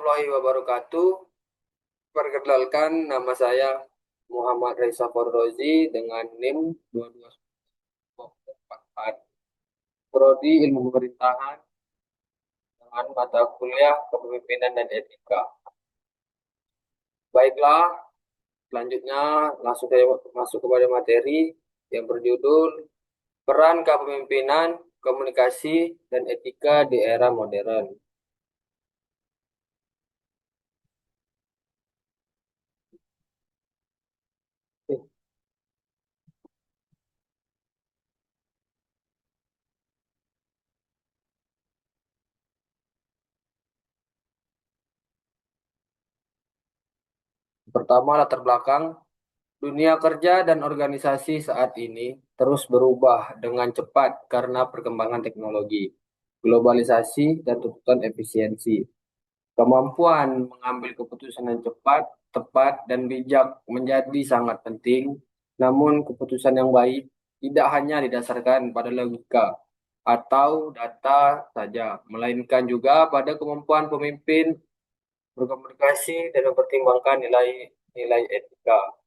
warahmatullahi wabarakatuh. Perkenalkan, nama saya Muhammad Reza Fordrozi dengan NIM 2244. Prodi Ilmu Pemerintahan dengan mata kuliah Kepemimpinan dan Etika. Baiklah, selanjutnya langsung saya masuk kepada materi yang berjudul Peran Kepemimpinan, Komunikasi, dan Etika di Era Modern. Pertama, latar belakang. Dunia kerja dan organisasi saat ini terus berubah dengan cepat karena perkembangan teknologi, globalisasi, dan tuntutan efisiensi. Kemampuan mengambil keputusan yang cepat, tepat, dan bijak menjadi sangat penting. Namun, keputusan yang baik tidak hanya didasarkan pada logika atau data saja, melainkan juga pada kemampuan pemimpin berkomunikasi dan mempertimbangkan nilai-nilai etika.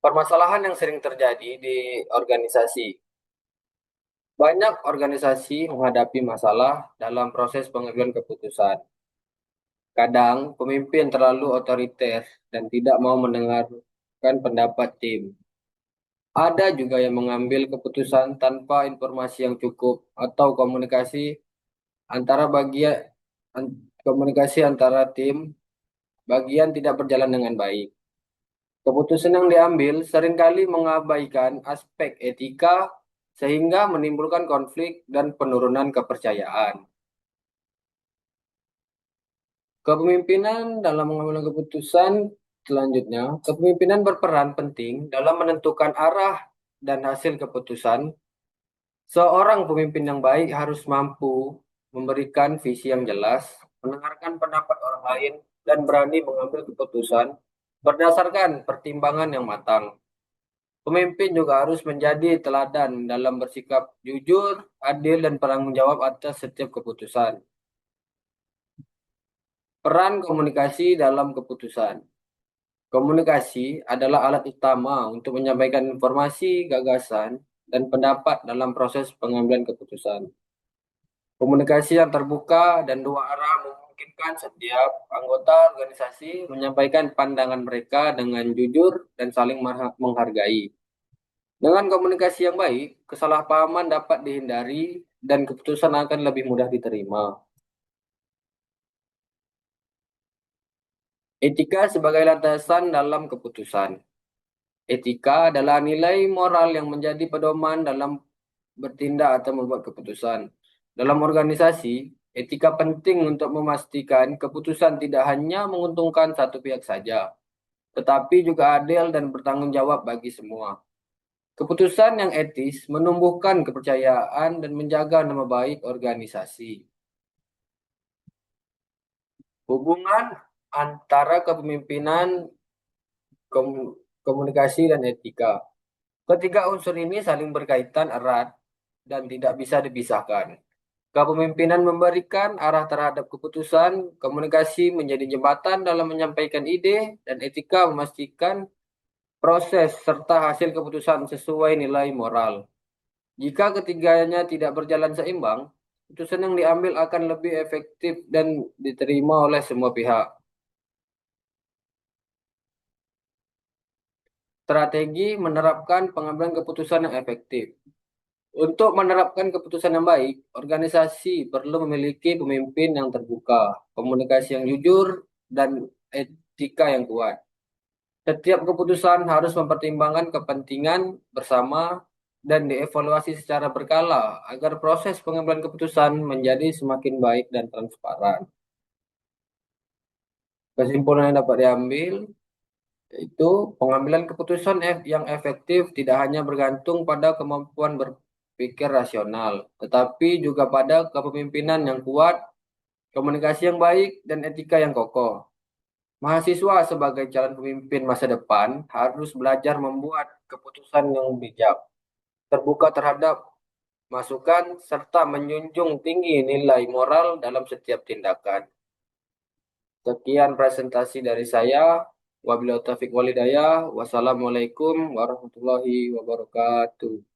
Permasalahan yang sering terjadi di organisasi. Banyak organisasi menghadapi masalah dalam proses pengambilan keputusan. Kadang pemimpin terlalu otoriter dan tidak mau mendengarkan pendapat tim. Ada juga yang mengambil keputusan tanpa informasi yang cukup atau komunikasi antara tim bagian tidak berjalan dengan baik. Keputusan yang diambil seringkali mengabaikan aspek etika sehingga menimbulkan konflik dan penurunan kepercayaan. Kepemimpinan dalam mengambil keputusan selanjutnya, kepemimpinan berperan penting dalam menentukan arah dan hasil keputusan. Seorang pemimpin yang baik harus mampu memberikan visi yang jelas, mendengarkan pendapat orang lain, dan berani mengambil keputusan berdasarkan pertimbangan yang matang. Pemimpin juga harus menjadi teladan dalam bersikap jujur, adil, dan bertanggung jawab atas setiap keputusan. Peran komunikasi dalam keputusan. Komunikasi adalah alat utama untuk menyampaikan informasi, gagasan, dan pendapat dalam proses pengambilan keputusan. Komunikasi yang terbuka dan dua arah memungkinkan setiap anggota organisasi menyampaikan pandangan mereka dengan jujur dan saling menghargai. Dengan komunikasi yang baik, kesalahpahaman dapat dihindari dan keputusan akan lebih mudah diterima. Etika sebagai landasan dalam keputusan. Etika adalah nilai moral yang menjadi pedoman dalam bertindak atau membuat keputusan. Dalam organisasi, etika penting untuk memastikan keputusan tidak hanya menguntungkan satu pihak saja, tetapi juga adil dan bertanggung jawab bagi semua. Keputusan yang etis menumbuhkan kepercayaan dan menjaga nama baik organisasi. Hubungan antara kepemimpinan, komunikasi, dan etika. Ketiga unsur ini saling berkaitan erat dan tidak bisa dipisahkan. Kepemimpinan memberikan arah terhadap keputusan, komunikasi menjadi jembatan dalam menyampaikan ide, dan etika memastikan proses serta hasil keputusan sesuai nilai moral. Jika ketiganya tidak berjalan seimbang, keputusan yang diambil akan lebih efektif dan diterima oleh semua pihak. Strategi menerapkan pengambilan keputusan yang efektif. Untuk menerapkan keputusan yang baik, organisasi perlu memiliki pemimpin yang terbuka, komunikasi yang jujur, dan etika yang kuat. Setiap keputusan harus mempertimbangkan kepentingan bersama dan dievaluasi secara berkala agar proses pengambilan keputusan menjadi semakin baik dan transparan. Kesimpulan yang dapat diambil itu pengambilan keputusan yang efektif tidak hanya bergantung pada kemampuan berpikir rasional, tetapi juga pada kepemimpinan yang kuat, komunikasi yang baik, dan etika yang kokoh. Mahasiswa sebagai calon pemimpin masa depan harus belajar membuat keputusan yang bijak, terbuka terhadap masukan, serta menjunjung tinggi nilai moral dalam setiap tindakan. Sekian presentasi dari saya. Wabillahi taufiq walhidayah. Wassalamualaikum warahmatullahi wabarakatuh.